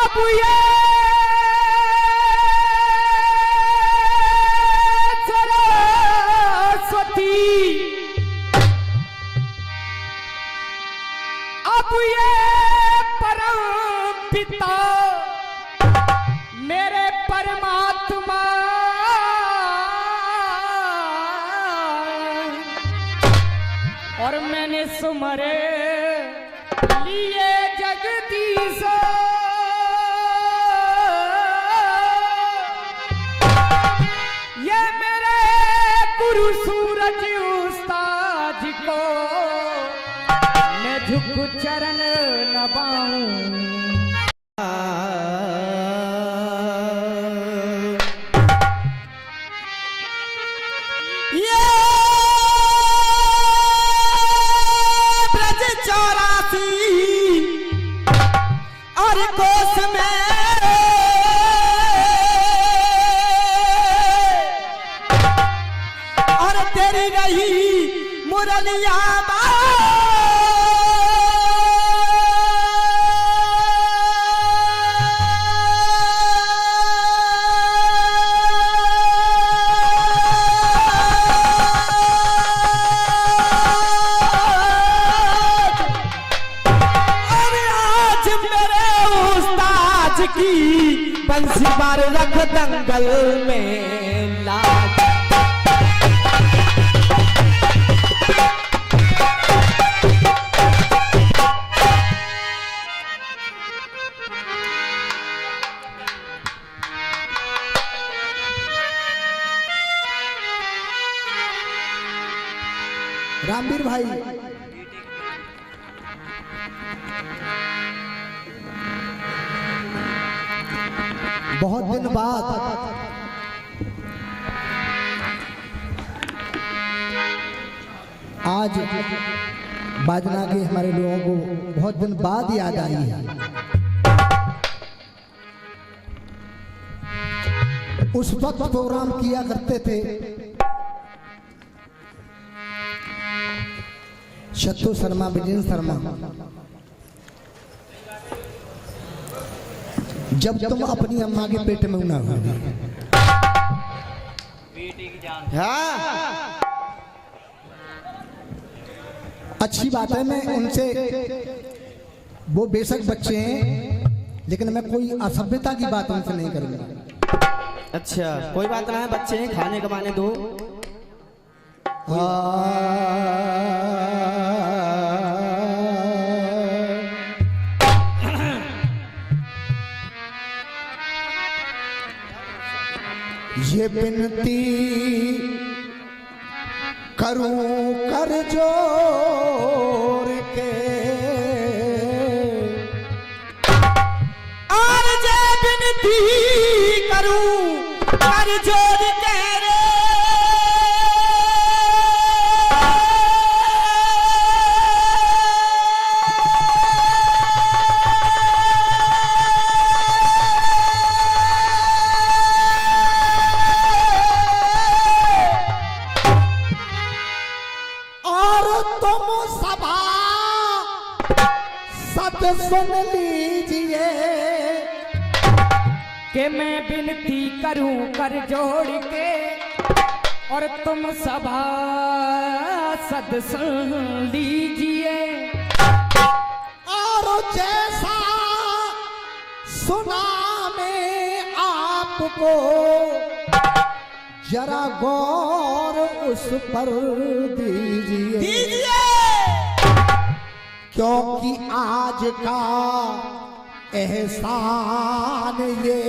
अब ये सरस्वती अब ये परम पिता मेरे परमात्मा और मैंने सुमरे लिए जगदीश ये मेरे गुरु सूरज उस्ताद को मैं झुक चरण नभाऊं। मुरलिया आज मेरे उस्ताद की बंसी बार रख दंगल में ला। रामवीर भाई बहुत दिन बाद आज बाजना के हमारे लोगों को बहुत दिन बाद याद आई है। उस वक्त प्रोग्राम किया करते थे शत्रु शर्मा, विजेंद्र शर्मा, जब तुम अपनी अम्मा के पेट में ना हो। हाँ अच्छी बात है, मैं उनसे वो बेशक बच्चे हैं लेकिन मैं कोई असभ्यता की बात उनसे नहीं करूंगा। अच्छा कोई बात ना है, बच्चे हैं खाने कमाने दो। ये विनती करूं कर जोर के और ये विनती करूं कर जोर के सुन लीजिए कि मैं विनती करूं कर जोड़ के और तुम सभा सद सुन लीजिए। और जैसा सुना मैं आपको जरा गौर उस पर दीजिए क्योंकि आज का एहसान ये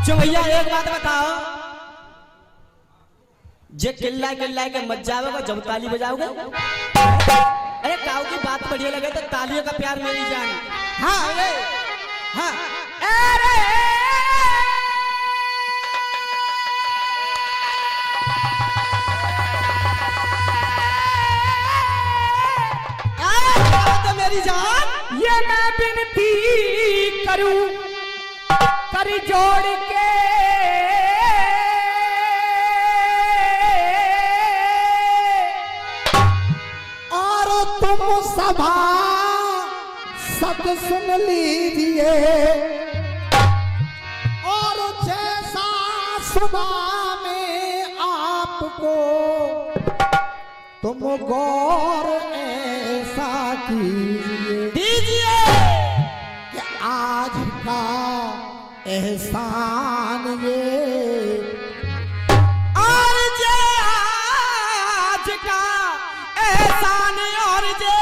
भैया एक बात बताओ, जे किल्ला के मत जाओगे जब ताली बजाओगे। अरे काऊ की बात बढ़िया लगे तो तालियों का प्यार मेरी जान। हाँ अरे हाँ अरे करूं कर जोड़ के और तुम सभा सद सुन लीजिए और जैसा सुबह में आपको तुम गौर ऐसा कीजिए कि आज का एहसान ये और जे आज का एहसान और जे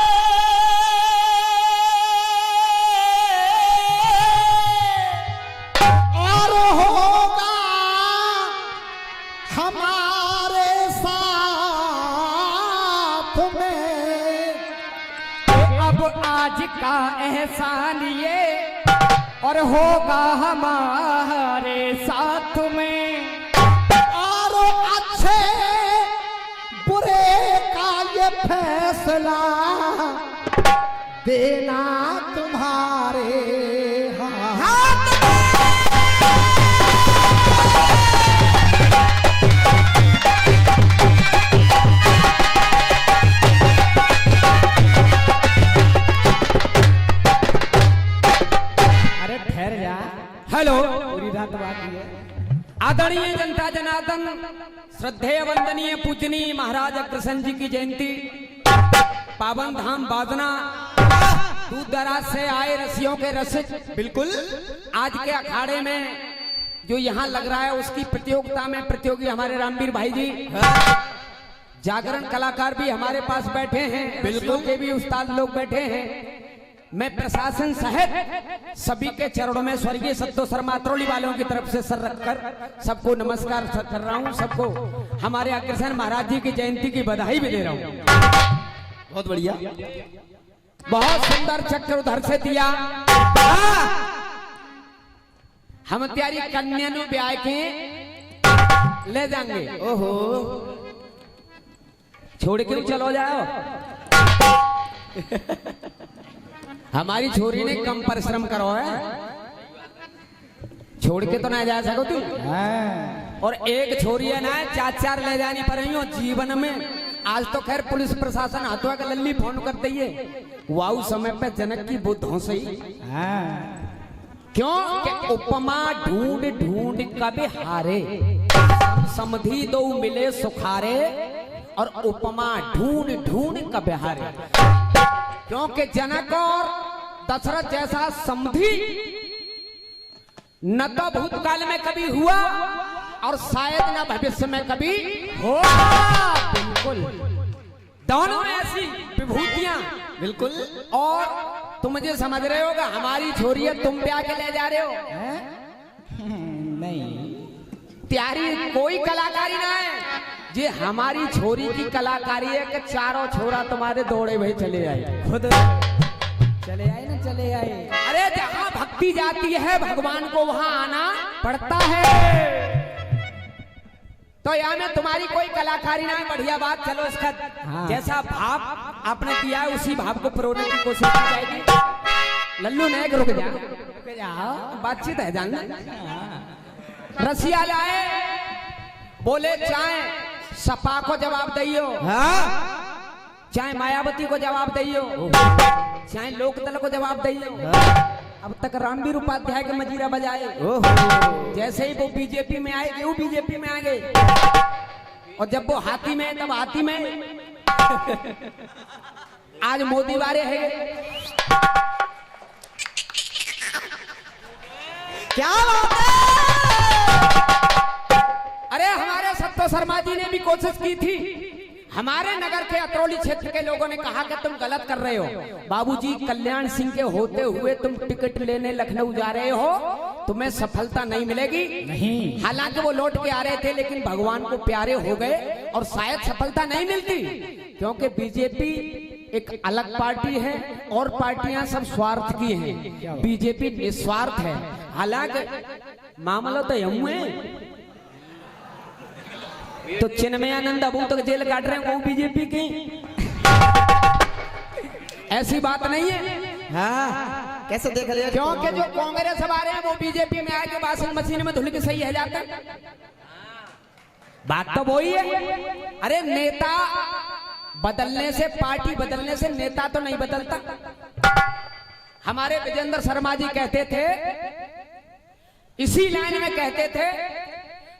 और होगा हमारे साथ में अब आज का एहसान ये और होगा हमारे साथ में और अच्छे बुरे का ये फैसला देना तुम्हारे हाथ। अरे ठहर जा। हेलो, पूरी रात बाकी है। आदरणीय जनता जनार्दन, श्रद्धेय वंदनीय पूजनीय महाराज अग्रसेन जी की जयंती, पावन धाम बाजना, दूर दराज से आए रसियों के रसिक, बिल्कुल आज के अखाड़े में जो यहाँ लग रहा है उसकी प्रतियोगिता में प्रतियोगी हमारे रामवीर भाई जी, जागरण कलाकार भी हमारे पास बैठे हैं, बिल्कुल के भी उस्ताद लोग बैठे हैं। मैं प्रशासन सहित सभी के चरणों में स्वर्गीय सत्तो शर्मा अतरौली वालों की तरफ से सर रखकर सबको नमस्कार कर रहा हूँ। सबको हमारे अग्रसेन महाराज जी की जयंती की बधाई भी दे रहा हूँ। बहुत बढ़िया, बहुत सुंदर चक्र उधर से दिया। हम त्यारी कन्या नु ब्याह के ले जाएंगे। ओहो, छोड़ के चलो जाओ। हमारी छोरी ने कम परिश्रम करो है, छोड़ के तो ना जा सको तुम। और एक छोरी है ना, चार चार ले जानी पड़ेगी जीवन में। आज तो खैर पुलिस प्रशासन हाथों का लल्ली फोन कर दिए, वाऊ समय पे जनक की बुद्ध हो सही। क्यों कि उपमा ढूंढ ढूंढ कभी हारे, समधी दो मिले सुखारे, और उपमा ढूंढ ढूंढ कभी हारे। क्योंकि जनक और दशरथ जैसा समधी न तो भूतकाल में कभी हुआ और शायद न भविष्य में कभी होगा। बिल्कुल, दोनों ऐसी विभूतियां, बिल्कुल। और तुम मुझे समझ रहे हो कि हमारी छोरी है, तुम ब्याह के ले जा रहे हो? नहीं, त्यारी कोई कलाकारी ना है, ये हमारी छोरी की कलाकारी है कि चारों छोरा तुम्हारे दौड़े भाई चले आए, खुद चले आए ना, चले आए। अरे जहाँ भक्ति जाती है भगवान को वहां आना पड़ता है। तो यहाँ में तुम्हारी कोई कलाकारी ना है, बढ़िया बात। चलो इसका जैसा भाव आपने दिया है उसी भाव को परोने की कोशिश की जाएगी। लल्लू ने रुक जाओ, बातचीत है जानना। रसिया लाए, बोले चाहे सपा को जवाब दियो, चाहे मायावती को जवाब दियो, चाहे लोकदल को जवाब दियो। अब तक रामवीर उपाध्याय के मजीरा बजाए, जैसे ही वो बीजेपी में आए वो बीजेपी में आ गए, और जब वो हाथी में तब हाथी में। आज मोदी वाले है, क्या बात है। अरे हमारे सत्तो शर्मा जी ने भी कोशिश की थी। हमारे नगर के अतरौली क्षेत्र के लोगों ने कहा कि तुम गलत कर रहे हो, बाबूजी कल्याण सिंह के होते हुए तुम टिकट लेने लखनऊ जा रहे हो, तुम्हें सफलता नहीं मिलेगी। नहीं, हालांकि वो लौट के आ रहे थे लेकिन भगवान को प्यारे हो गए और शायद सफलता नहीं मिलती, क्योंकि बीजेपी एक अलग पार्टी है और पार्टियां सब स्वार्थ की हैं, बीजेपी निस्वार्थ है। हालांकि मामला तो यूं है, तो चिन्मयानंद अबू तक जेल काट रहे हैं वो बीजेपी की, ऐसी बात नहीं है। हाँ, कैसे देख रहे हो? क्योंकि जो कांग्रेस वाले हैं वो बीजेपी में आके वाशिंग मशीन में धुल के सही है जाता है। बात तो वही है। अरे नेता बदलने से, पार्टी बदलने से नेता तो नहीं बदलता। हमारे विजेंद्र शर्मा जी कहते थे, इसी लाइन में कहते थे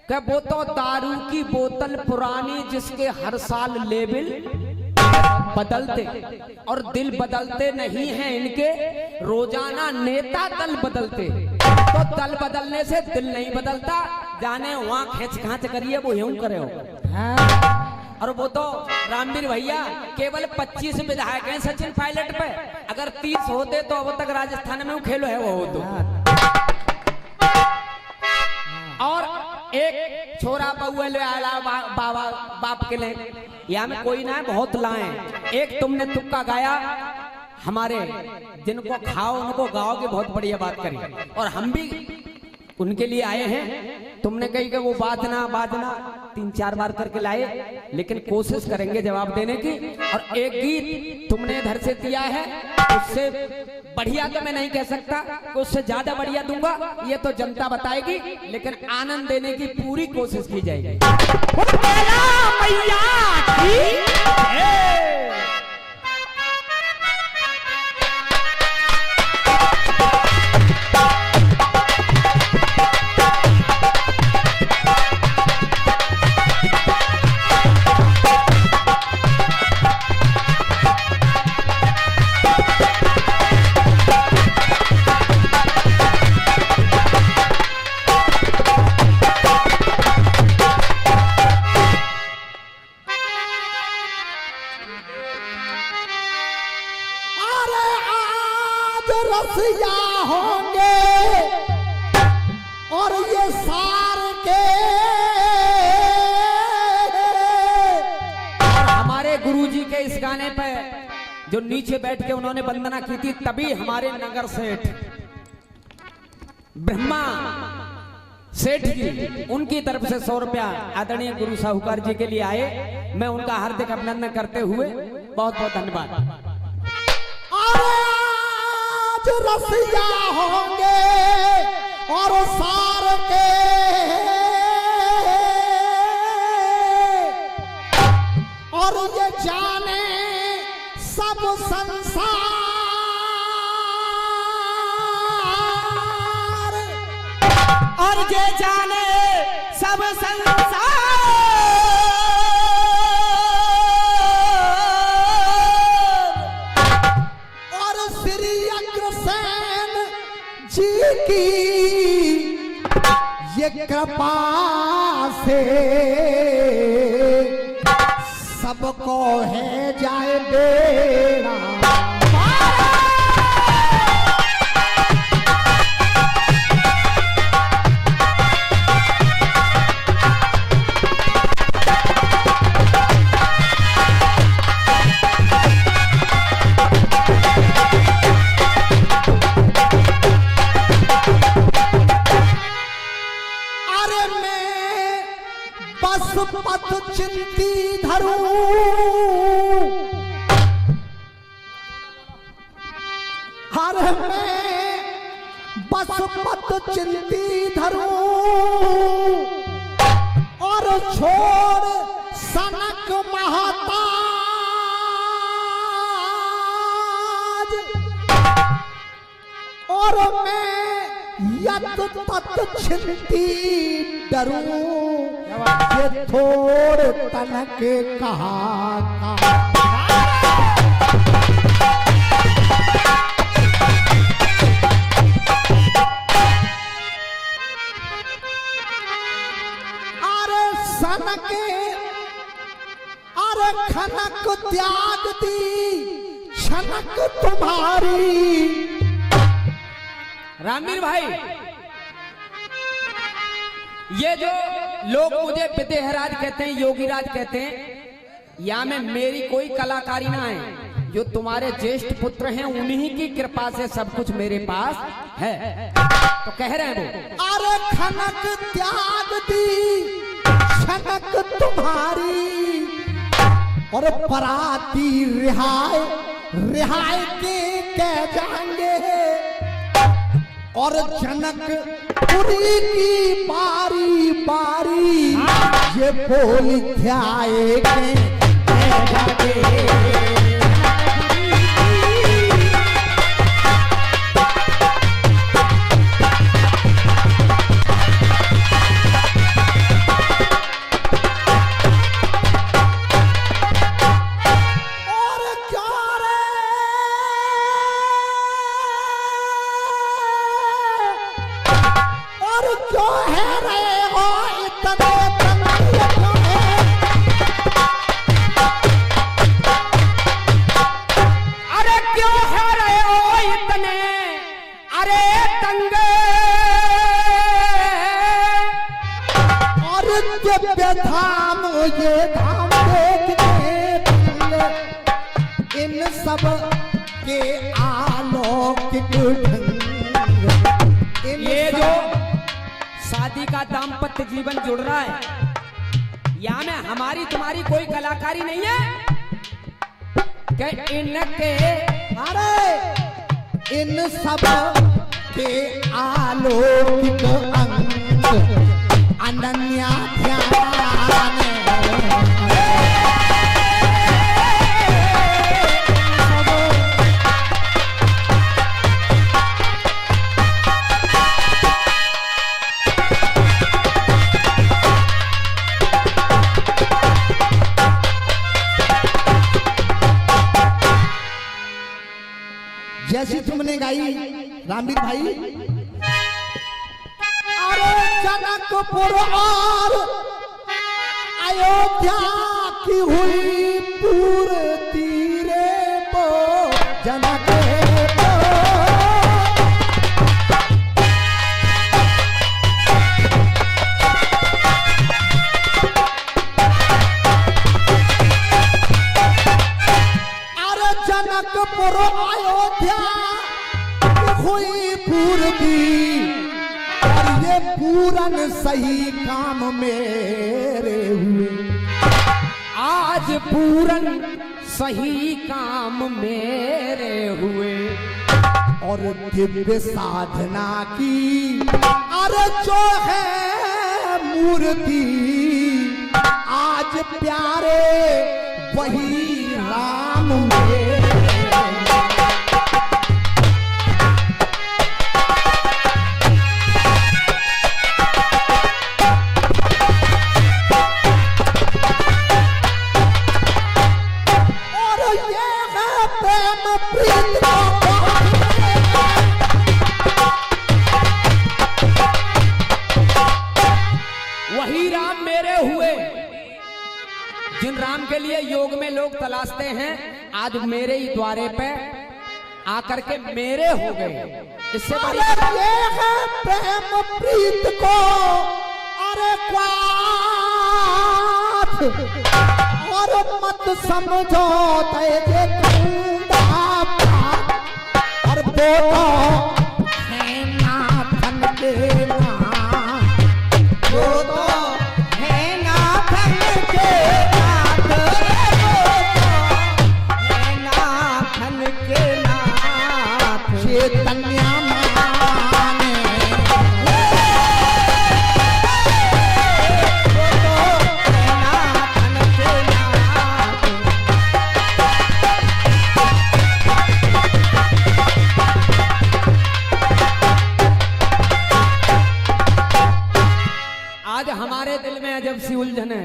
कि वो तो दारू की बोतल पुरानी जिसके हर साल लेवल बदलते और दिल बदलते नहीं हैं इनके, रोजाना नेता दल बदलते। तो दल बदलने से दिल नहीं बदलता, जाने वहां खेच खाच करिए वो यूं करे हो। और वो तो रामवीर भैया केवल 25 विधायक हैं सचिन पायलट पे, अगर 30 होते तो अब तक राजस्थान में वो खेलो है वो तो। और एक छोरा बउआ ले आया बाबा बाप के लिए, या में कोई ना है, बहुत लाए। एक तुमने तुक्का गाया, हमारे जिनको खाओ उनको गाओ की बहुत बढ़िया बात करी, और हम भी उनके लिए आए हैं। तुमने कही कि वो बाजना 3-4 बार करके लाए, लेकिन कोशिश करेंगे जवाब देने की। और एक गीत तुमने इधर से दिया है, उससे बढ़िया तो मैं नहीं कह सकता, उससे ज्यादा बढ़िया दूंगा, ये तो जनता बताएगी, लेकिन आनंद देने की पूरी कोशिश की जाएगी। रसिया होंगे और ये सार के, और हमारे गुरुजी के इस गाने पे जो नीचे बैठ के उन्होंने वंदना की थी, तभी हमारे नगर सेठ ब्रह्मा सेठ जी उनकी तरफ से 100 रुपया आदरणीय गुरु साहूकार जी के लिए आए। मैं उनका हार्दिक अभिनंदन करते हुए बहुत बहुत धन्यवाद। रसिया होंगे और सार के, और ये जाने सब संसार, और ये जाने सब संसार, की ये कृपा से सबको है जाए बेड़ा। पथ चिंती धरूं, हर में बस पथ चिंती धरूं, और छोड़ सनक महताज, और मैं यत तत चिंती डरूं, ये थोड़ तनक कहा। अरे सनक, अरे खनक त्याग दी छनक तुम्हारी। रामवीर भाई, ये जो लोग मुझे विदेहराज कहते हैं, योगीराज कहते हैं, या में मेरी कोई कलाकारी ना है, जो तुम्हारे ज्येष्ठ पुत्र हैं उन्हीं की कृपा से सब कुछ मेरे पास है। तो कह रहे हैं वो, अरे खनक त्याग दी छनक तुम्हारी, और पराती रिहाय रिहाय के कह जाएंगे, और जनकपुरी की बारी बारी ये बोल ध्याएंगे धाम ये धाम देखने इन सब के अलौकिक ढंग। ये जो शादी का दाम्पत्य जीवन जुड़ रहा है, यहाँ में हमारी तुम्हारी कोई कलाकारी नहीं है कि इनके अरे इन सब के अलौकिक अंग अनन्या ध्यान जैसी तुमने गाई रामवीर भाई, अरे जनकपुर और अयोध्या की हुई पूर्ति रे वो जनक अरे जनकपुर अयोध्या की हुई पूर्ति ये पूरन सही काम मेरे हुए, आज पूरन सही काम मेरे हुए। और दिव्य साधना की अरे जो है मूर्ति आज प्यारे वही राम मेरे। वही राम मेरे हुए, जिन राम के लिए योग में लोग तलाशते हैं, आज मेरे ही द्वारे पे आकर के मेरे हो गए। इससे बड़ी ये है प्रेम प्रीत को अरे और मत समझो तेरे और दो है नाथन के वो तो है नाथन के नाथ, है नाथन के नाथ चैतन्य माने वो तो है नाथन के नाथ। आज हमारे दिल में अजब सी उलझन है।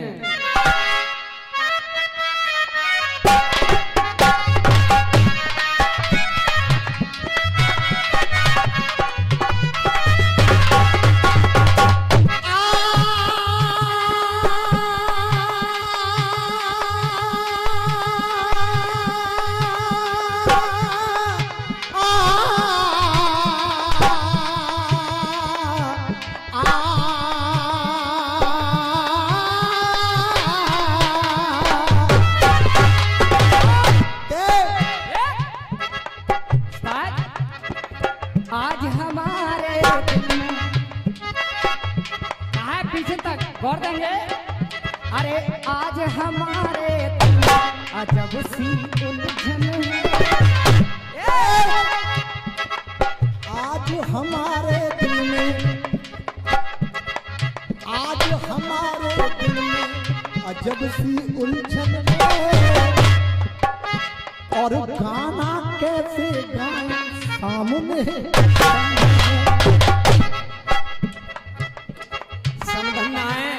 आज हमारे दिल में कहा पीछे तक गौर देंगे। अरे आज हमारे दिल में अजब सी उलझन है। आज आज हमारे दिल में, आज हमारे दिल में अजब सी उलझन है, और गाना कैसे गाएं सामने समझन ना है,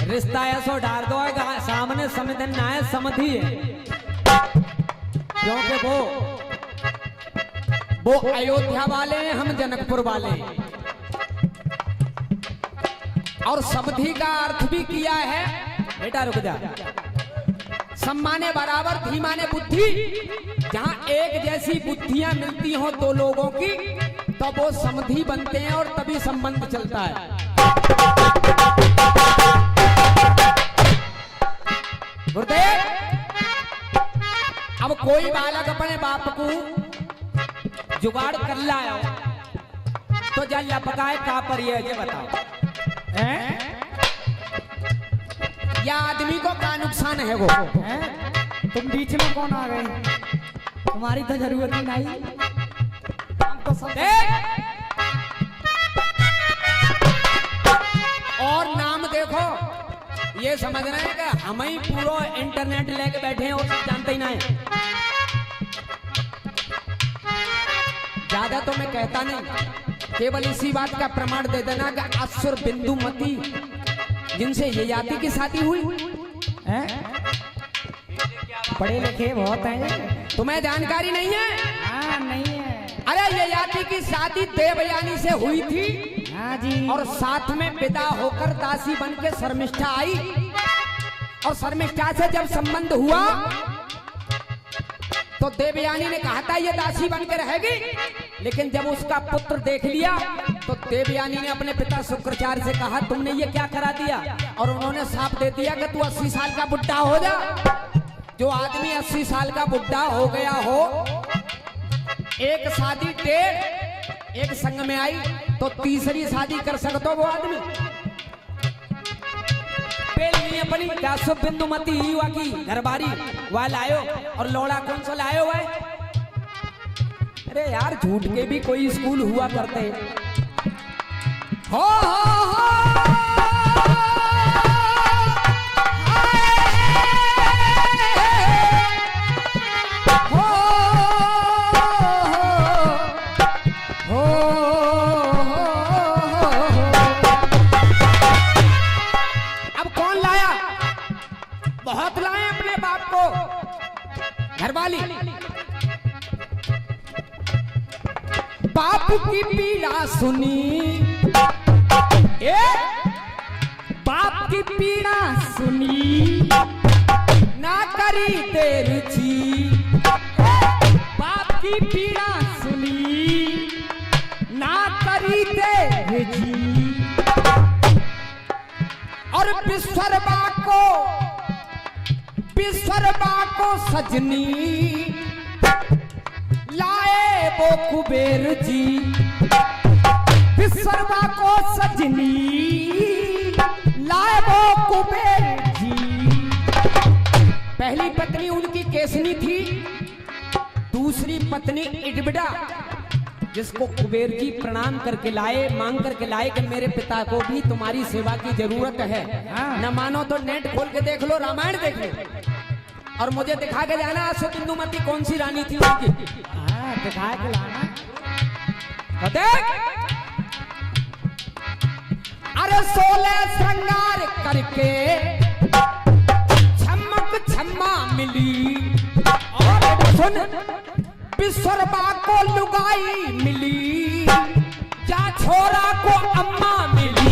रिश्ता ऐसो डाल दो है सामने, समझन ना है, समझी है। क्योंकि वो अयोध्या वाले हैं, हम जनकपुर वाले हैं। और समधि का अर्थ भी किया है, बेटा रुक जा, सम्माने बराबर धीमाने बुद्धि। जहां एक जैसी बुद्धियां मिलती हो दो लोगों की तो वो समधि बनते हैं और तभी संबंध चलता है। गुरुदेव, अब कोई बालक अपने बाप को जुगाड़ कर लाया तो जल लपकाए का पर ये बताओ हैं? या आदमी को क्या नुकसान है वो हैं? तुम बीच में कौन आ गए? तुम्हारी तो जरूरत ही नहीं, हम तो सब और नाम देखो, ये समझ रहे हैं कि हम ही पूरा इंटरनेट लेके बैठे हैं और जानते ही नहीं। ज्यादा तो मैं कहता नहीं, केवल इसी बात का प्रमाण दे देना कि असुर बिंदुमती जिनसे ये याति की शादी हुई हैं? पढ़े लिखे बहुत हैं, तुम्हें जानकारी नहीं है? हाँ नहीं है। अरे ये याति की शादी देवयानी से हुई थी। हाँ जी। और साथ में विदा होकर दासी बन के शर्मिष्ठा आई, और शर्मिष्ठा से जब संबंध हुआ तो देवयानी ने कहा था ये दासी बन के रहेगी, लेकिन जब उसका पुत्र देख लिया तो देवयानी ने अपने पिता शुक्राचार्य से कहा तुमने ये क्या करा दिया, और उन्होंने साफ दे दिया कि तू 80 साल का बुढ़ा हो जा। जो आदमी 80 साल का बुढ़ा हो गया हो, एक शादी टेढ़ एक संग में आई तो तीसरी शादी कर सकते हो वो आदमी? पहली अपनी दासो बिंदुमती युवा की घरबारी वह लायो, और लौड़ा कौन सा लायो है? अरे यार झूठ के भी कोई स्कूल हुआ करते हो। अब कौन लाया? बहुत लाए अपने बाप को घरवाली। बाप की पीड़ा सुनी, बाप की पीड़ा सुनी, ना करी देर जी। बाप की पीड़ा सुनी, ना करी देर जी। और विश्वरबा को सजनी लाए वो कुबेर जी। विश्वरबा को सजनी लाए वो कुबेर जी। पहली पत्नी उनकी केसनी थी, दूसरी पत्नी इडबिडा, जिसको कुबेर जी प्रणाम करके लाए, मांग करके लाए कि मेरे पिता को भी तुम्हारी सेवा की जरूरत है। न मानो तो नेट खोल के देख लो, रामायण देख लो, और मुझे दिखा के जाना असो बिंदुमती कौन सी रानी थी उनकी। दिखा के लाना। तो देख, अरे 16 श्रृंगार करके छमक छम्मा मिली, और सुन विश्वरबा को लुगाई मिली, जा छोरा को अम्मा मिली।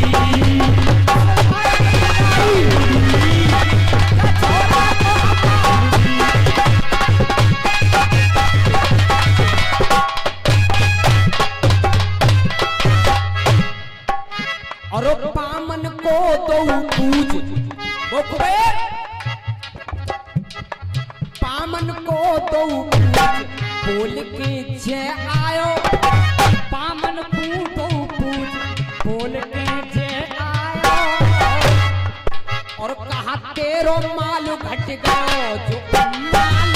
और पामन को दो पूज, वो कुबेर पामन को दो पूज, बोल के जय आयो। पामन को दो पूज, बोल के जय आयो। और कहा तेरो माल घट गयो जो माल।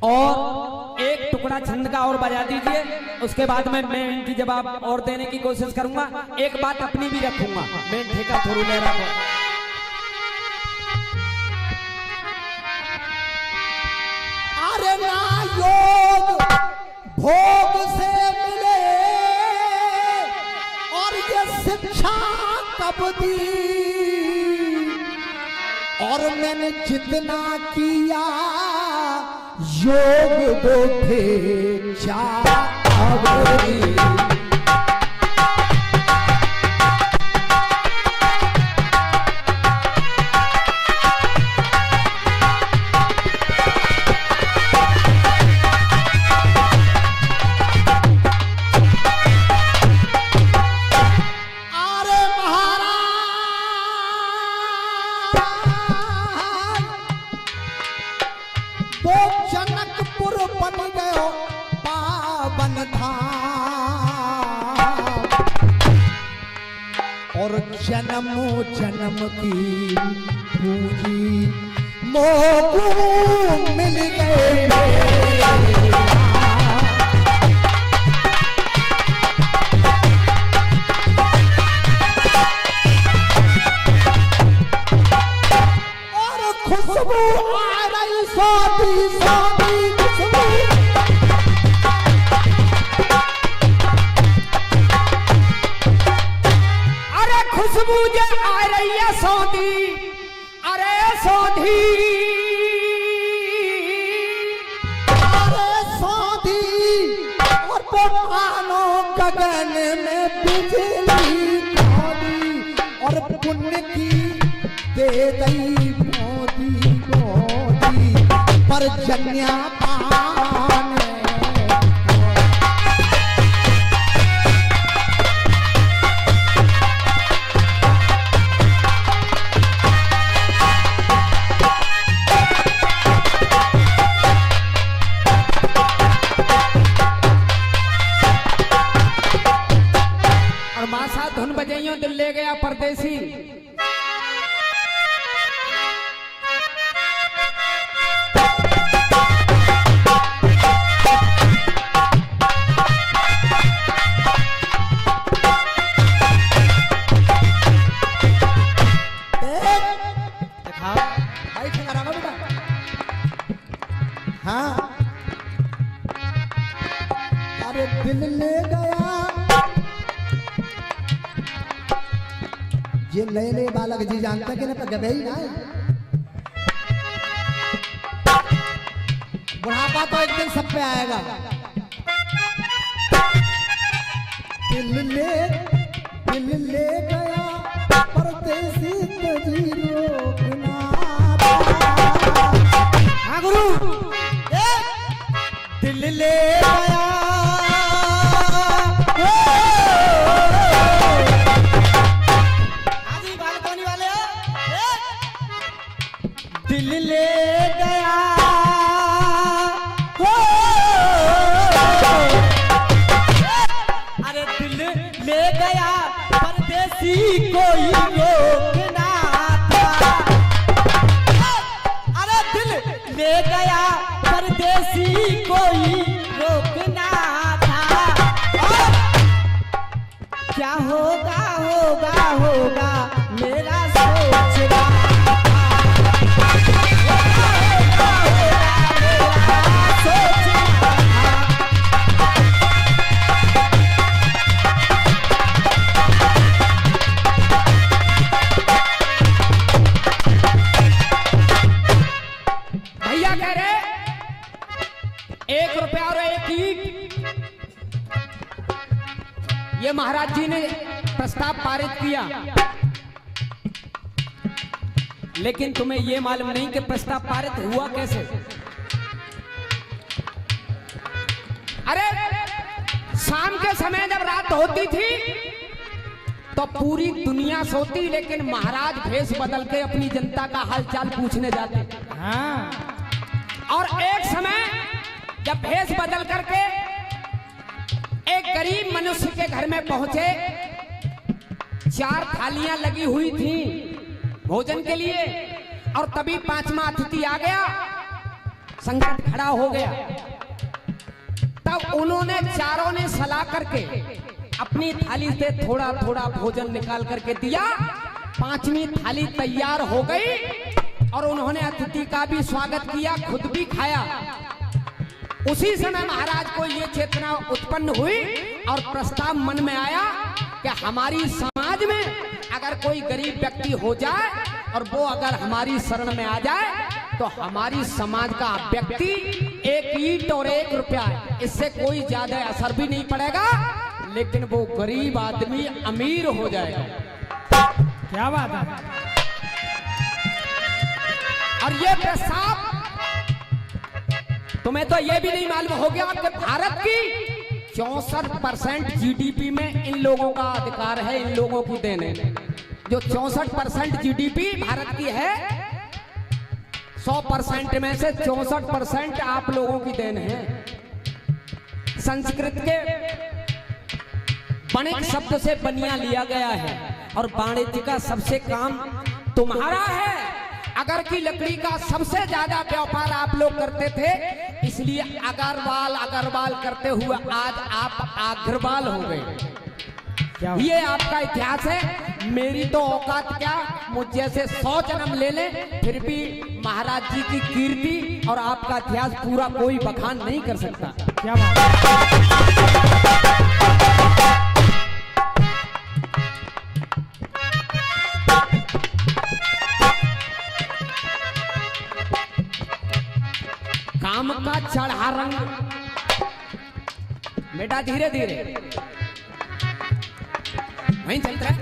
और एक टुकड़ा छंद का और बजा दीजिए। उसके बाद में मैं इनकी जवाब और देने की कोशिश करूंगा। एक बात अपनी भी रखूंगा, मैं ठेका थोड़ी ले रहा हूं। अरे ना योग भोग से मिले और ये शिक्षा कब दी, और मैंने जितना किया योग वो भेजा अवधि। जनकपुर बन गयो पावन धाम, और जन्मो जन्म की पूंजी मोगू मिल गए। और खुशबू आ रही स्वादी स्वादी खुशबू, अरे खुशबू जे आ रही है सौंधी, अरे सौंधी, अरे स्वादी, और पुरानो गगन में बिजली खोदी, और पुण्य की दे दई मोदी मोदी पर जन्या पान। और मां साथ धुन बजाइयो दिल ले गया परदेसी। भाई खड़ा रहो बेटा। हाँ, अरे दिल ले गया ये नए नए बालक जी जानते हैं कि ना गबे ही ना है। बुढ़ापा तो एक दिन सब पे आएगा। दिल ले गया परदेसी तुझी रोकना। हाँ गुरु, दिल ले गया दिल ले गया हो, अरे दिल ले गया परदेसी कोई रोकना था। अरे दिल ले गया परदेसी कोई रोकना था। क्या होगा होगा होगा मेरा सोच रहा। भैया कह रहे 1 रुपया और 1 ईंट, ये महाराज जी ने प्रस्ताव पारित किया, लेकिन तुम्हें ये मालूम नहीं कि प्रस्ताव पारित हुआ कैसे। अरे शाम के समय जब रात होती थी तो पूरी दुनिया सोती, लेकिन महाराज भेष बदल के अपनी जनता का हालचाल पूछने जाते। हाँ। और एक समय जब भेष बदल करके एक गरीब मनुष्य के घर में पहुंचे, 4 थालियां लगी हुई थी भोजन के लिए, और तभी 5वां अतिथि आ गया संकट खड़ा हो गया। तब उन्होंने चारों ने सलाह करके अपनी थाली से थोड़ा थोड़ा भोजन निकाल करके दिया। 5वीं थाली तैयार हो गई और उन्होंने अतिथि का भी स्वागत किया, खुद भी खाया। उसी समय महाराज को ये चेतना उत्पन्न हुई और प्रस्ताव मन में आया कि हमारी समाज में अगर कोई गरीब व्यक्ति हो जाए और वो अगर हमारी शरण में आ जाए तो हमारी समाज का व्यक्ति 1 ईंट और 1 रुपया, इससे कोई ज्यादा असर भी नहीं पड़ेगा, लेकिन वो गरीब आदमी अमीर हो जाएगा। क्या बात है। और ये प्रस्ताव तुम्हें तो ये भी नहीं मालूम हो गया कि भारत की 64% जीडीपी में इन लोगों का अधिकार है, इन लोगों की देन है। जो 64% जीडीपी भारत की है, 100% में से 64% आप लोगों की देन है। संस्कृत के बणिक शब्द से बनिया लिया गया है और वाणिज्य का सबसे काम तुम्हारा है। अगर की लकड़ी का सबसे ज्यादा व्यापार आप लोग करते थे, इसलिए अग्रवाल करते हुए आज आप अग्रवाल हो गए। ये आपका इतिहास है। मेरी तो औकात क्या, मुझ जैसे 100 जन्म ले ले फिर भी महाराज जी की कीर्ति और आपका इतिहास पूरा कोई बखान नहीं कर सकता। क्या बात। काम का चढ़ा रंग, बेटा धीरे धीरे वहीं चल रहा है।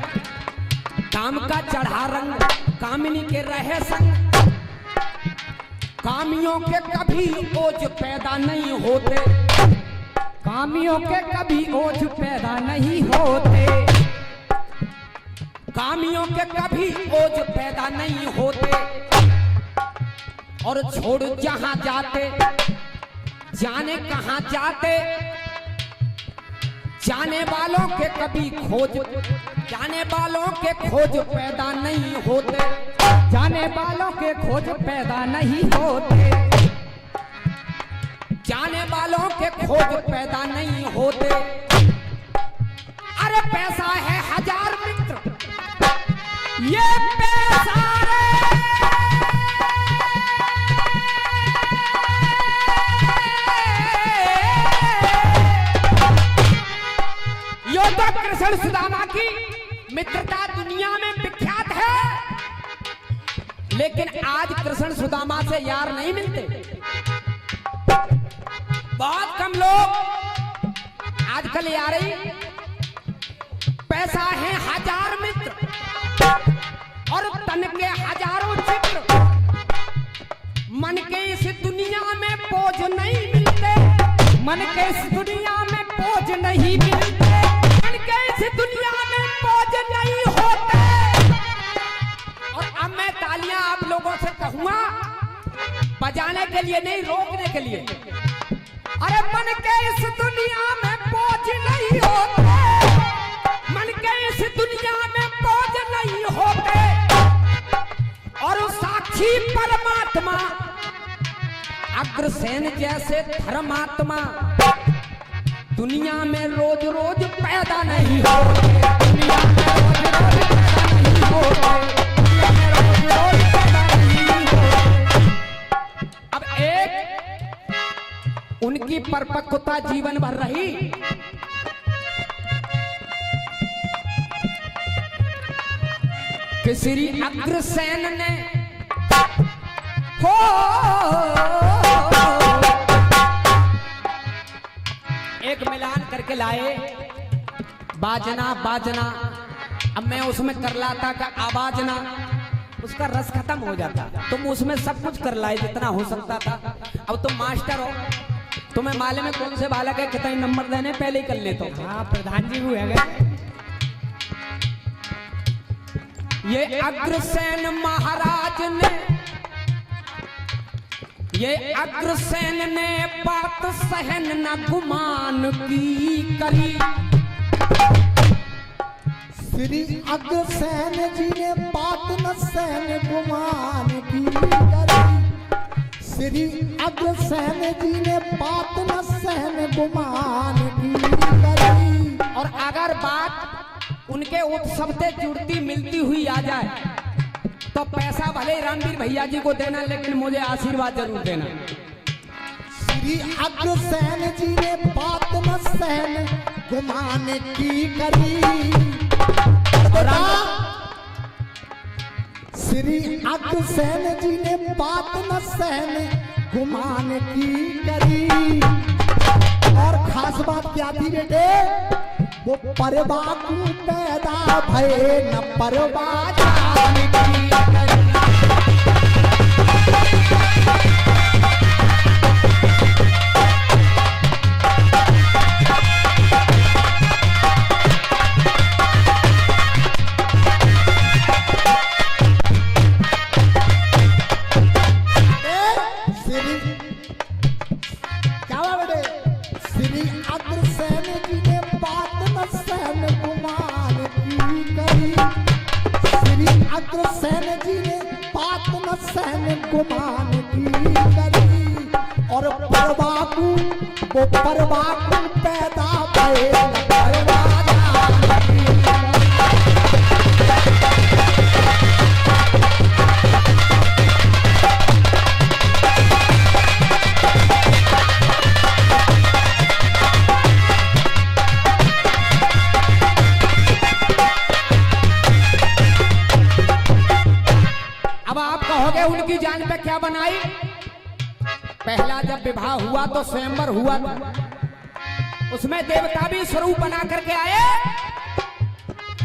काम का चढ़ा रंग कामिनी के रहे संग, कामियों के कभी ओझ पैदा नहीं होते, कामियों के कभी ओझ पैदा नहीं होते, कामियों के कभी ओझ पैदा नहीं होते। और छोड़ जहां जाते जाने कहां जाते, जाने वालों के कभी खोज, जाने वालों के खोज पैदा नहीं होते, जाने वालों के खोज पैदा नहीं होते, जाने वालों के खोज पैदा नहीं होते। अरे पैसा है 1000 मित्र, ये पैसा कृष्ण सुदामा की मित्रता दुनिया में विख्यात है, लेकिन आज कृष्ण सुदामा से यार नहीं मिलते। बहुत कम लोग आजकल यारी। पैसा है 1000 मित्र और तन के हजारों चित्र, मन के इस दुनिया में बोझ नहीं मिलते, मन के इस दुनिया में बोझ नहीं मिलते, इस दुनिया में बोझ नहीं होते। और अब मैं तालियां आप लोगों से कहूंगा बजाने के लिए नहीं, रोकने के लिए। अरे मन के इस दुनिया में बोझ नहीं होते, मन के इस दुनिया में बोझ नहीं होते। और साक्षी परमात्मा अग्रसेन जैसे धर्मात्मा दुनिया में रोज रोज पैदा नहीं होते, दुनिया में रोज रोज पैदा नहीं होते, दुनिया में रोज रोज पैदा नहीं होते। अब एक उनकी परिपक्वता जीवन भर रही। कि श्री अग्रसेन ने एक मिलान करके लाए, बाजना बाजना। अब मैं उसमें कर लाता का आवाजना, उसका रस खत्म हो जाता। तुम उसमें सब कुछ कर लाए जितना हो सकता था। अब तुम मास्टर हो, तुम्हें मालूम है कौन से बालक है कितने नंबर देने, पहले ही कर लेते हो। हाँ, प्रधान जी हुए गए। ये अग्रसेन महाराज ने, ये अग्रसेन ने बात सहन न गुमान की करी। श्री अग्रसेन जी ने बात न सहन गुमान की करी। श्री अग्रसेन जी ने बात न सहन गुमान की करी। और अगर बात उनके उत्सव से जुड़ती मिलती हुई आ जाए तो पैसा भले ही रणवीर भैया जी को देना, लेकिन मुझे आशीर्वाद जरूर देना। श्री अग्रसेन जी ने बात न सहन गुमान की करी। श्री अग्रसेन जी ने बात न सहन गुमान की करी। और खास बात क्या थी बेटे, वो परवा को पैदा भये न परवा जान की करी। अग्रसेन जी ने बात न सहन गुमान की करी। और परवाकू वो परवाकू पैदा भये न परवा जान की। उनकी जान पे क्या बनाई? पहला जब विवाह हुआ तो स्वयंवर हुआ था, उसमें देवता भी स्वरूप बना करके आए।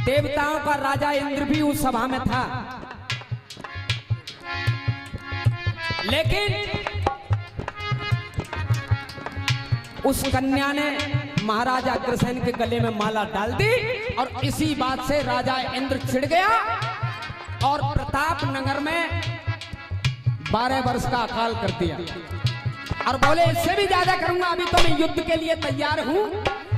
देवताओं का राजा इंद्र भी उस सभा में था, लेकिन उस कन्या ने महाराजा अग्रसेन के गले में माला डाल दी और इसी बात से राजा इंद्र चिढ़ गया और प्रताप नगर में 12 वर्ष का अकाल कर दिया और बोले इससे भी ज्यादा करूंगा, अभी तो मैं युद्ध के लिए तैयार हूं।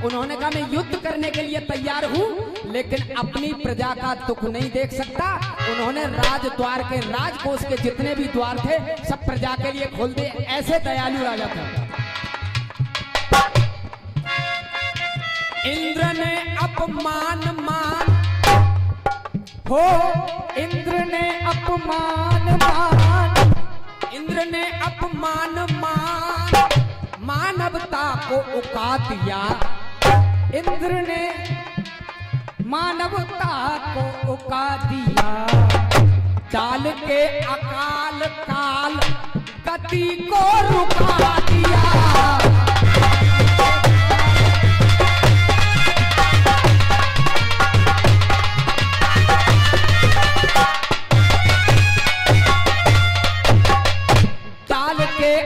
उन्होंने कहा मैं युद्ध करने के लिए तैयार हूं, लेकिन अपनी प्रजा का दुख नहीं देख सकता। उन्होंने राजद्वार के राजकोष के जितने भी द्वार थे सब प्रजा के लिए खोल दिए। ऐसे दयालु राजा थे। इंद्र ने अपमान मान हो, इंद्र ने अपमान मान, इंद्र ने अपमान मान मानवता को उका दिया। इंद्र ने मानवता को उका दिया। चाल के अकाल काल गति को रुका दिया।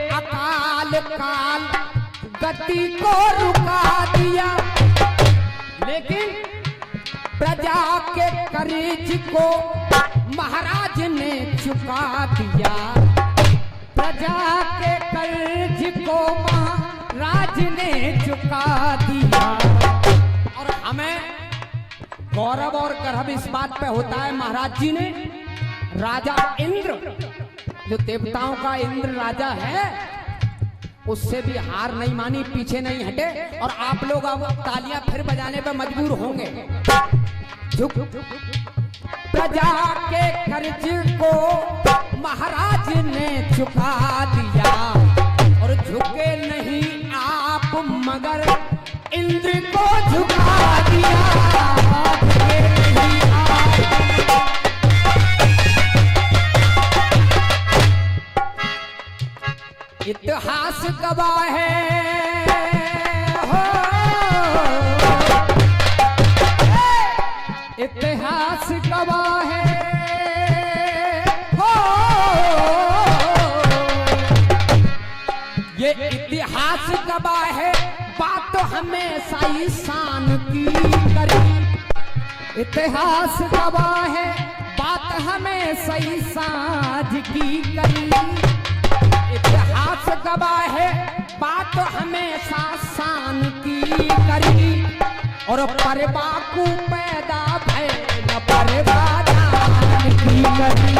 अकाल काल गति को रुका दिया, लेकिन प्रजा के कर्ज को महाराज ने चुका दिया। प्रजा के कर्ज को महाराज ने चुका दिया। और हमें गौरव और गर्व इस बात पे होता है, महाराज जी ने राजा इंद्र, जो देवताओं का इंद्र राजा है, उससे भी हार नहीं मानी, पीछे नहीं हटे। और आप लोग अब तालियां फिर बजाने पे मजबूर होंगे। प्रजा के कर्ज को महाराज ने चुका दिया और झुके नहीं आप मगर इंद्र को झुका दिया। झुके नहीं आप। इतिहास गवाह है हो, इतिहास गवाह है हो, ये इतिहास गवाह है बात हमेशा ही शान की करी। इतिहास गवाह है बात हमेशा ही साझ की करी। इतिहास गवाह है बात हमेशा शान की करी। और परवा को पैदा भय न परवा जान की करी।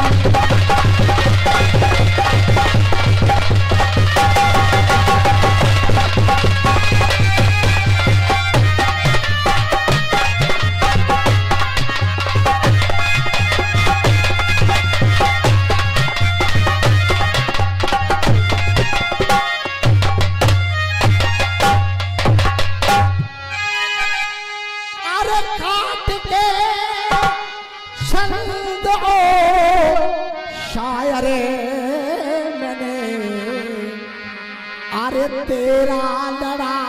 तेरा लड़ाया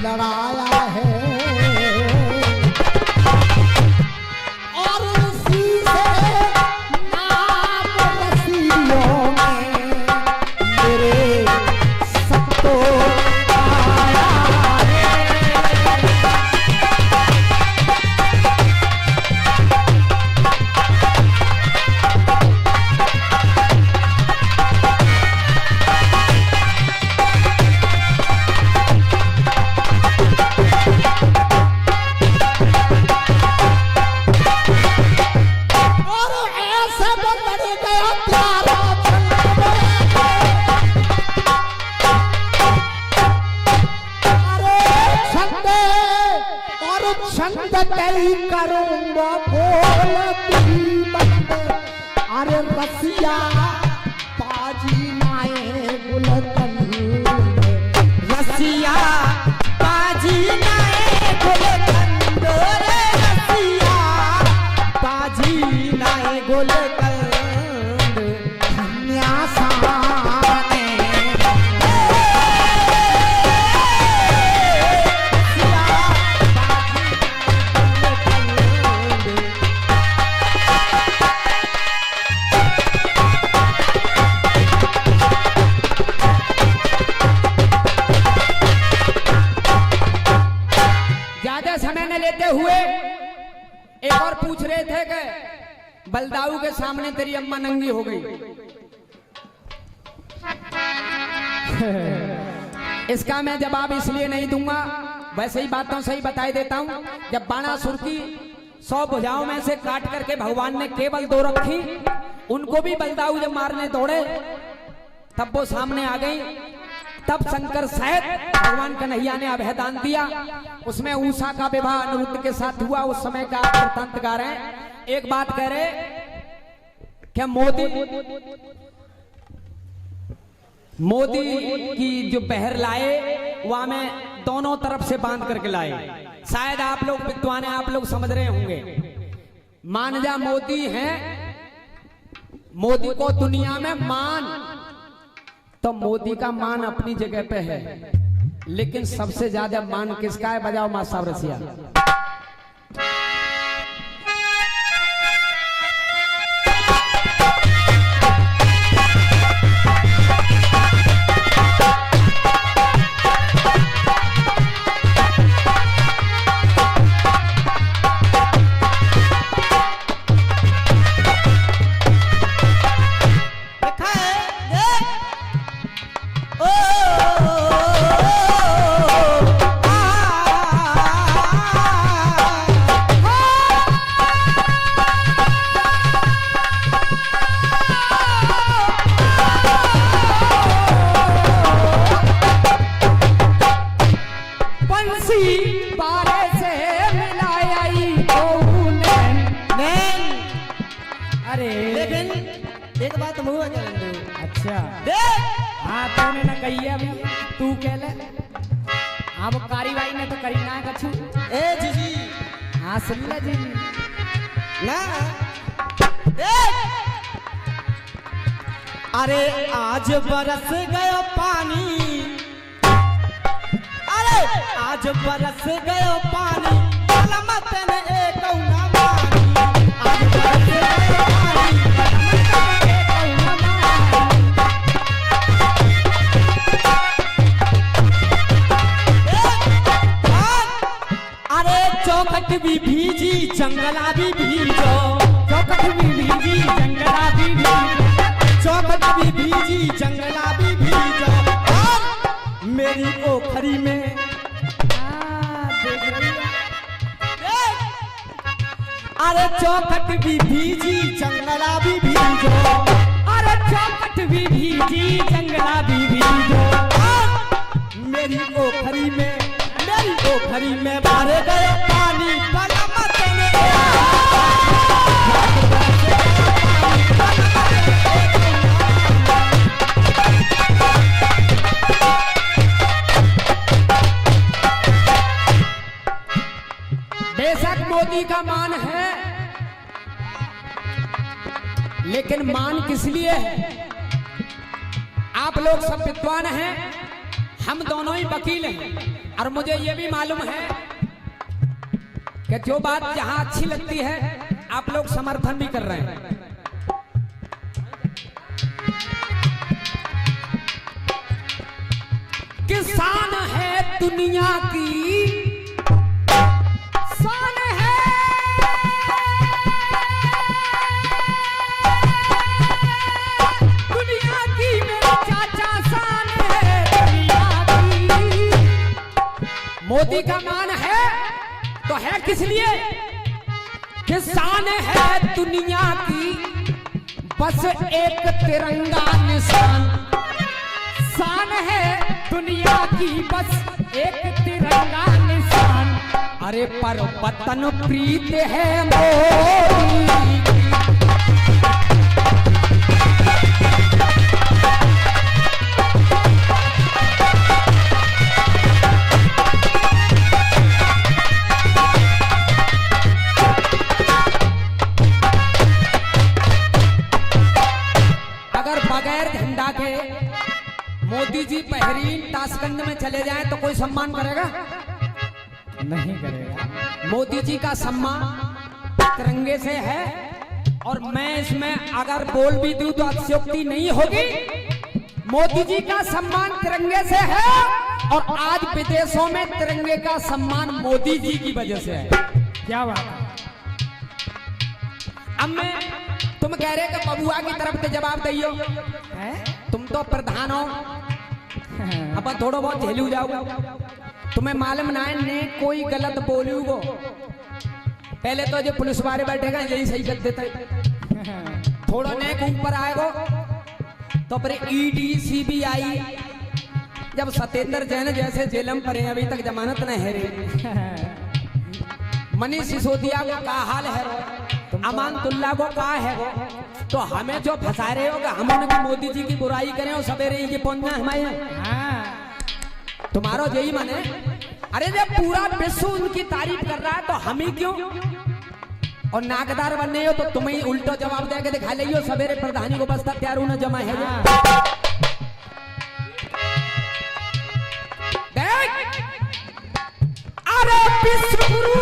लड़ाया है और उसी से नाम रसियों में मेरे सब तो आया छंद कई करूंगा बोल बंद अरे रसिया पाजी नाए गुलकंद रसिया बाजी नाए गुलकंद रे रसिया बाजी नाए गुलकंद धन्यासा समय न लेते हुए एक और पूछ रहे थे कि बलदाऊ के सामने तेरी अम्मा नंगी हो गई। इसका मैं जवाब इसलिए नहीं दूंगा, वैसे ही बातों से ही बताई देता हूं। जब बाणासुर की 100 भुजाओं में से काट करके भगवान ने केवल 2 रखी, उनको भी बलदाऊ जब मारने दौड़े तब वो सामने आ गई। तब शंकर सहित भगवान कन्हैया ने अभयदान दिया। उसमें उषा का विवाह अनिरुद्ध के साथ हुआ। उस समय का वृत्तांत गा रहे हैं। एक बात कह रहे क्या मोदी की जो पहर लाए वहां में दोनों तरफ से बांध करके लाए। शायद आप लोग विद्वान हैं, आप लोग समझ रहे होंगे। मान जा मोदी हैं, मोदी को दुनिया में मान, तो मोदी का मान अपनी जगह पे है, लेकिन सबसे ज्यादा मान किसका है? बजाओ मां साहब रसिया। एक बात मुँह में अच्छा देख, हाँ तूने ना कही है, अभी तू कह ले। हाँ वो कारी भाई ने तो करी ना है कछु। ए जीजी, हाँ सुन ले जी ना देख, अरे आज बरस गयो पानी, अरे आज बरस गयो पानी, मत ने एक ना मानी, आज बरस गयो पानी, चौखट भी भीजी जंगला भी भीजो, चौखट भी भीजी जंगला भी भीजो, चौखट भी भीजी जंगला भी भीजो, और मेरी ओखरी में देख रही है, अरे चौखट भी भीजी जंगला भी भीजो, अरे चौखट भी भीजी जंगला भी भीजो। मेरी ओखरी में भरे गए पानी बलमत में। बेशक मोदी का मान है, लेकिन मान किस लिए है? आप लोग सब विद्वान हैं, हम दोनों ही वकील हैं, और मुझे यह भी मालूम है कि जो बात जहां अच्छी लगती है आप लोग समर्थन भी कर रहे हैं। किसान है दुनिया की शान है, दुनिया की मेरा चाचा शान है दुनिया की। मोदी का मान है तो है किस लिए? किसान है दुनिया की बस एक तिरंगा निशान, शान है दुनिया की बस एक तिरंगा निशान। अरे पर वतन प्रीत है मोदी की। अगर बगैर झंडा के मोदी जी बहरीन ताशकंद में चले जाएं तो कोई सम्मान करेगा? नहीं करेगा। मोदी जी का सम्मान तिरंगे से है, और मैं इसमें अगर बोल भी दूं तो अतिशयोक्ति नहीं होगी। मोदी जी का सम्मान तिरंगे से है, और आज विदेशों में तिरंगे का सम्मान मोदी जी की वजह से है। क्या बात है? अब मैं तुम कह रहे कि बबुआ की तरफ से जवाब दियो, तुम तो प्रधान हो, अब थोड़ा बहुत झेलू जाओ। तुम्हें मालूम ना है ने कोई गलत बोलूगो, पहले तो जो पुलिस वाले बैठेगा यही सही कर देते, थोड़ा ने ऊपर आएगो तो फिर ईडी सीबीआई, जब सत्येंद्र जैन जैसे जेल में पड़े अभी तक जमानत नहीं है रे। मनीष सिसोदिया को का हाल है, अमानतुल्लाह को का है, तो हमें जो फंसा रहे हो हम उनकी मोदी जी की बुराई करें और सवेरे ये पहुंचना हमारे यहाँ, तुम्हारा यही मन है? अरे जब पूरा विश्व उनकी तारीफ कर रहा है तो हम ही क्यों? और नाकदार बनने हो तो तुम्हें ही उल्टा जवाब दे के दिखा लियो सवेरे प्रधानी को बस्ता तैयार होना जमा है। अरे विश्व गुरु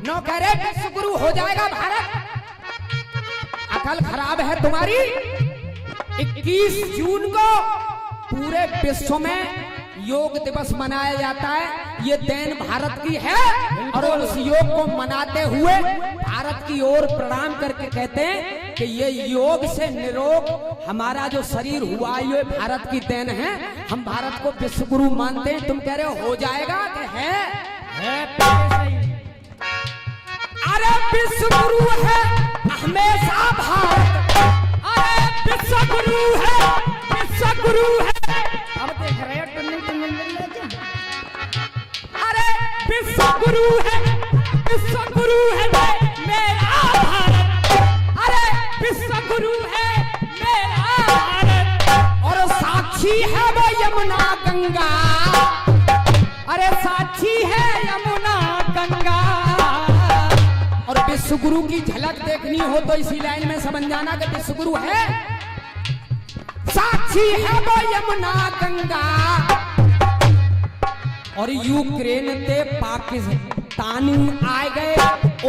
नो कह रहे विश्व गुरु हो जाएगा भारत, अकल खराब है तुम्हारी। 21 जून को पूरे विश्व में योग दिवस मनाया जाता है, ये देन भारत की है, और उस योग को मनाते हुए भारत की ओर प्रणाम करके कहते हैं कि ये योग से निरोग हमारा जो शरीर हुआ ये भारत की देन है, हम भारत को विश्व गुरु मानते हैं। तुम कह रहे हो जाएगा कि है? अरे विश्व गुरु है हमेशा भारत, अरे विश्व गुरु है, विश्व गुरु है। अब देख रहे हो अरे विश्व गुरु है, विश्व गुरु है मेरा भारत, अरे विश्व गुरु है मेरा भारत, और साक्षी है वो यमुना गंगा, अरे साक्षी है यमुना गंगा। और विश्व गुरु की झलक देखनी हो तो इसी लाइन में समझ जाना कि विश्व गुरु है, साक्षी है वो यमुना गंगा। और यूक्रेन ते पाकिस्तान आए गए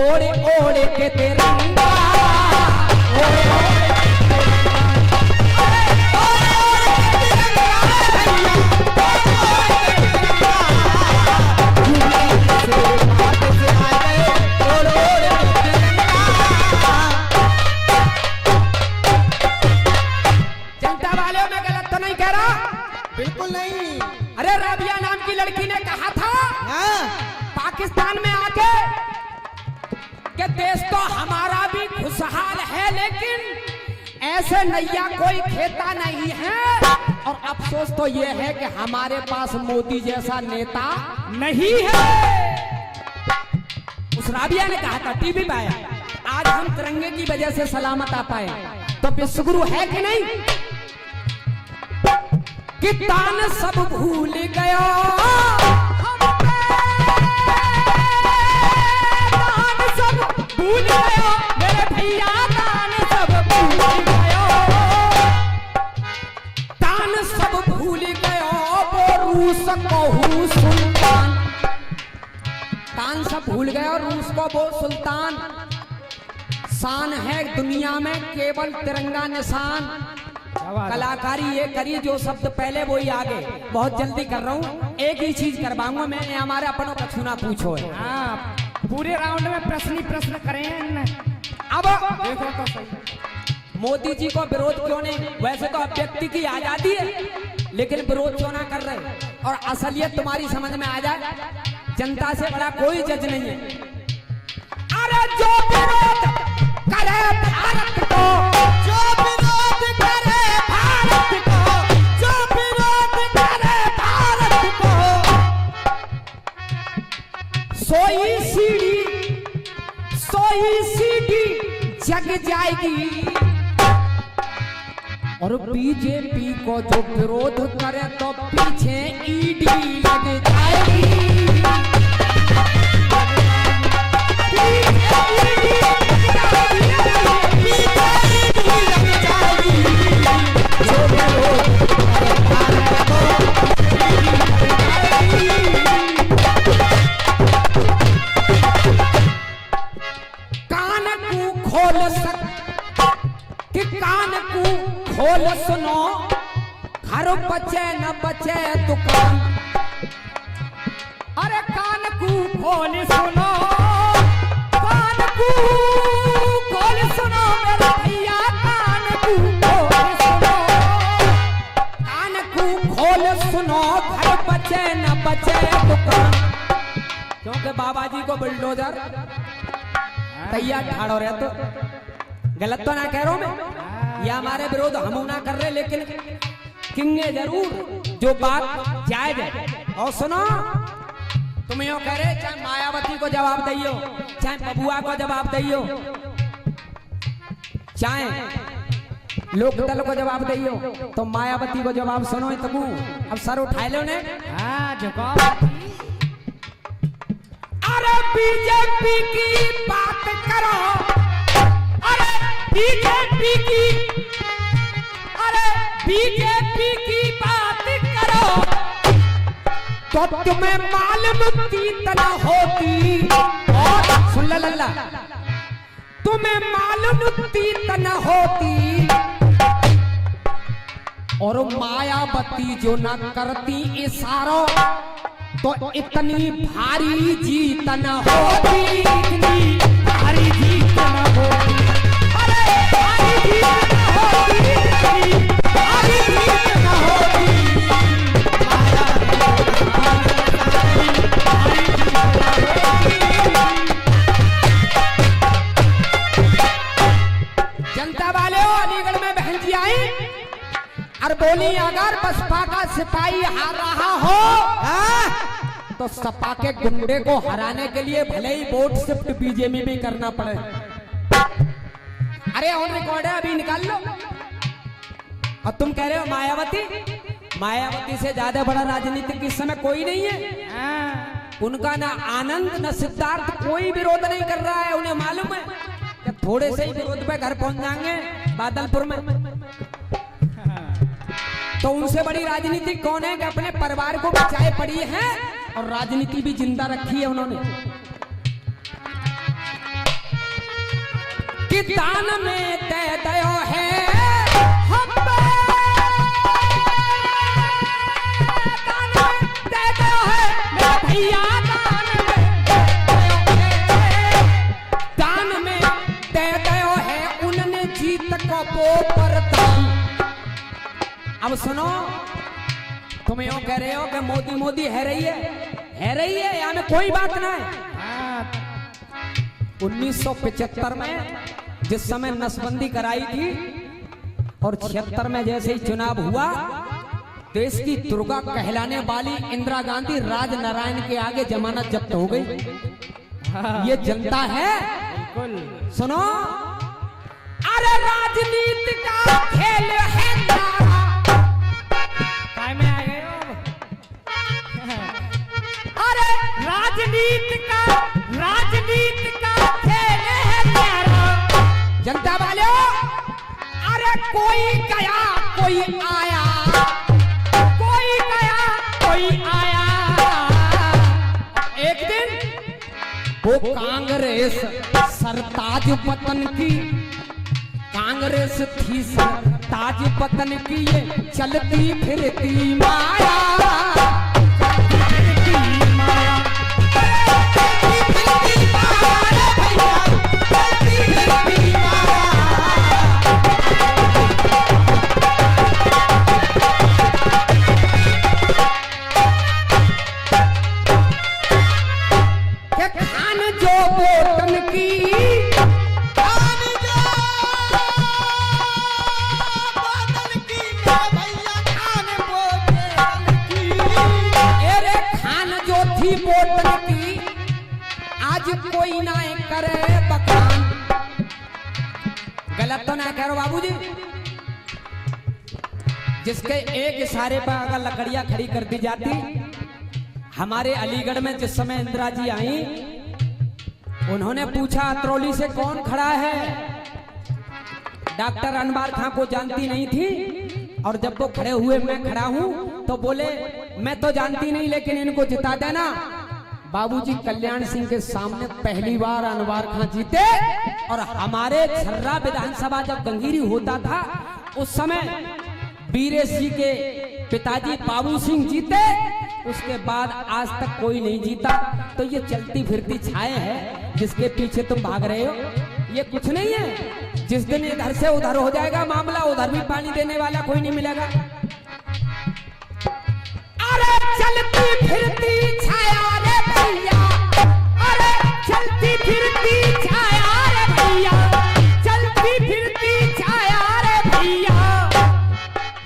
ओढ़े ओढ़े के तिरंगा, ओढ़े ओढ़े बिल्कुल नहीं। अरे राबिया नाम की लड़की ने कहा था पाकिस्तान में आके कि देश तो हमारा भी खुशहाल है, लेकिन ऐसे नैया कोई खेता नहीं है। और अफसोस तो ये है कि हमारे पास मोदी जैसा नेता नहीं है। उस राबिया ने कहा था टीवी पे आया, आज हम तिरंगे की वजह से सलामत आ पाए, तो विश्वगुरु है कि नहीं? कि तान सब भूल गया, तान सब भूल गया मेरे भैया, तान सब भूल गया, तान सब भूल गया वो रूस को सुल्तान। तान सब भूल गया और रूस को वो सुल्तान। शान है दुनिया में केवल तिरंगा निशान। कलाकारी ये करी जो शब्द पहले वो ही आगे। बहुत जल्दी कर रहा हूँ, एक ही चीज करवाऊंगा मैं, हमारे अपनों का छूना पूछो है। हाँ, पूरे राउंड में प्रश्न ही प्रश्न करें। अब देखो तो सही, मोदी जी को विरोध क्यों नहीं? वैसे तो अभ्यक्ति की आजादी है, लेकिन विरोध क्यों ना कर रहे? और असलियत तुम्हारी समझ में आ जाए, जनता से बड़ा कोई जज नहीं है। अरे जो विरोध करे भारत को, जो विरोध करे भारत को, जो विरोध करे भारत को, सोई सीढ़ी जग जाएगी। और बीजेपी को जो विरोध करे तो पीछे ईडी लग जाएगी। खोल सुनो, घर बचे न बचे दुकान। अरे कान को खोल सुनो, कान को खोल सुनो मेरे भैया, कान को खोल सुनो, कान को खोल सुनो, घर बचे न बचे दुकान। क्योंकि बाबा जी को बुलडोजर तैयार ठाड़ो रहे, तो गलत तो ना कह रहा हूं मैं, या हमारे विरोध हम ना कर रहे, लेकिन किंगे जरूर जो बात जायज है। और सुनो, तुम यो कह रहे चाहे मायावती को जवाब दियो, चाहे बबुआ को जवाब दियो, चाहे लोकदल को जवाब दियो, तो मायावती को जवाब सुनो। तबू अब सर उठाए लो ने। हाँ झुकाओ। अरे बीजेपी की बात करो, अरे बीजेपी की बात करो, तो तुम्हें मालूम तीत न होती। और सुन लल्ला, तुम्हें मालूम तीत न होती। और मायावती जो न करती इशारों, तो इतनी भारी जीत न होती, इतनी भारी जीत न होती। अरे भारी जीत न होती, इतनी भारी जीत न होती। जनता वाले हो, अलीगढ़ में बहन जी आई और बोली अगर बसपा का सिपाही हार रहा हो, तो सपा के गुंडे को हराने के लिए भले ही वोट शिफ्ट बीजेपी में करना पड़े। अरे ऑन रिकॉर्ड है, अभी निकाल लो। और तुम कह रहे हो मायावती से ज्यादा बड़ा राजनीतिक इस समय कोई नहीं है। उनका ना आनंद न सिद्धार्थ कोई विरोध नहीं कर रहा है। उन्हें मालूम है कि थोड़े से ही विरोध पे घर पहुंच जाएंगे बादलपुर में। तो उनसे बड़ी राजनीति कौन है कि अपने परिवार को बचाए पड़ी है और राजनीति भी जिंदा रखी है उन्होंने। कि दान में दे दयो है हम, दान में दे दयो है मेरे भैया, दान में दे दयो है उन्होंने जीत को वो परदान। अब सुनो, तुम यूं कह रहे हो कि मोदी है रही है, या में कोई बात ना है। 1975 में जिस समय नसबंदी कराई थी और 76 में जैसे ही चुनाव हुआ, देश की दुर्गा कहलाने वाली इंदिरा गांधी राजनारायण के आगे जमानत जब्त हो गई। ये जनता है। सुनो, अरे राजनीति का खेल है न्यारा। काय में आ गए हो? अरे राजनीति का खेल है न्यारा। जनता वालों, अरे कोई गया कोई आया, कोई गया कोई आया। एक दिन वो कांग्रेस सरताज पतन की, कांग्रेस थी सरताज पतन की, ये चलती फिरती माया। कोई ना करे बखान। गलत तो ना करो बाबूजी। जिसके एक इशारे पर अगर लकड़ियां खड़ी कर दी जाती, हमारे अलीगढ़ में जिस समय इंदिरा जी आई, उन्होंने पूछा अतरौली से कौन खड़ा है। डॉक्टर अनवर खां को जानती नहीं थी, और जब वो खड़े हुए मैं खड़ा हूं तो बोले मैं तो जानती नहीं, लेकिन इनको जिता देना। बाबूजी कल्याण सिंह के सामने पहली बार अनवर खां जीते, और हमारे छर्रा विधानसभा जब गंगीरी होता था उस समय बीरेश जी के पिताजी बाबू सिंह जीते। उसके बाद आज तक कोई नहीं जीता। तो ये चलती फिरती छाए है जिसके पीछे तुम भाग रहे हो, ये कुछ नहीं है। जिस दिन इधर से उधर हो जाएगा मामला, उधर भी पानी देने वाला कोई नहीं मिलेगा। अरे चलती फिरती छाया रे भैया, अरे चलती फिरती छाया रे भैया, चलती फिरती छाया रे भैया,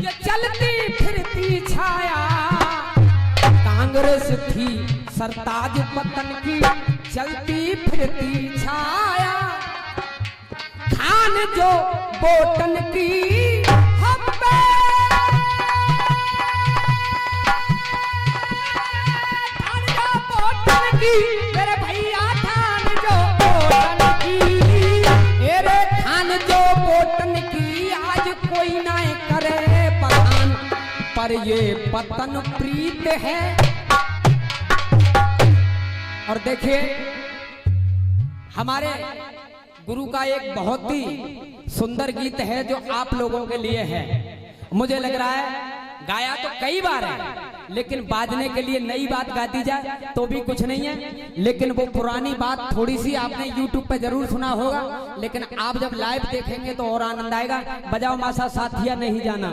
ये चलती फिरती छाया। कांग्रेस थी सरताज पतन की, चलती फिरती छाया। खान जो बोटन की हम पे मेरे भैया थान जो बोटन की, मेरे थान जो बोटन की, आज कोई ना करे पठान, पर ये पतन प्रीत है। और देखिए हमारे गुरु का एक बहुत ही सुंदर गीत है जो आप लोगों के लिए है। मुझे लग रहा है गाया तो कई बार है, लेकिन बाजने के लिए नई बात गा दी जाए तो भी कुछ नहीं है। लेकिन वो पुरानी बात थोड़ी सी आपने YouTube पे जरूर सुना होगा, लेकिन आप जब लाइव देखेंगे तो और आनंद आएगा। बजाओ मासा साथिया नहीं जाना।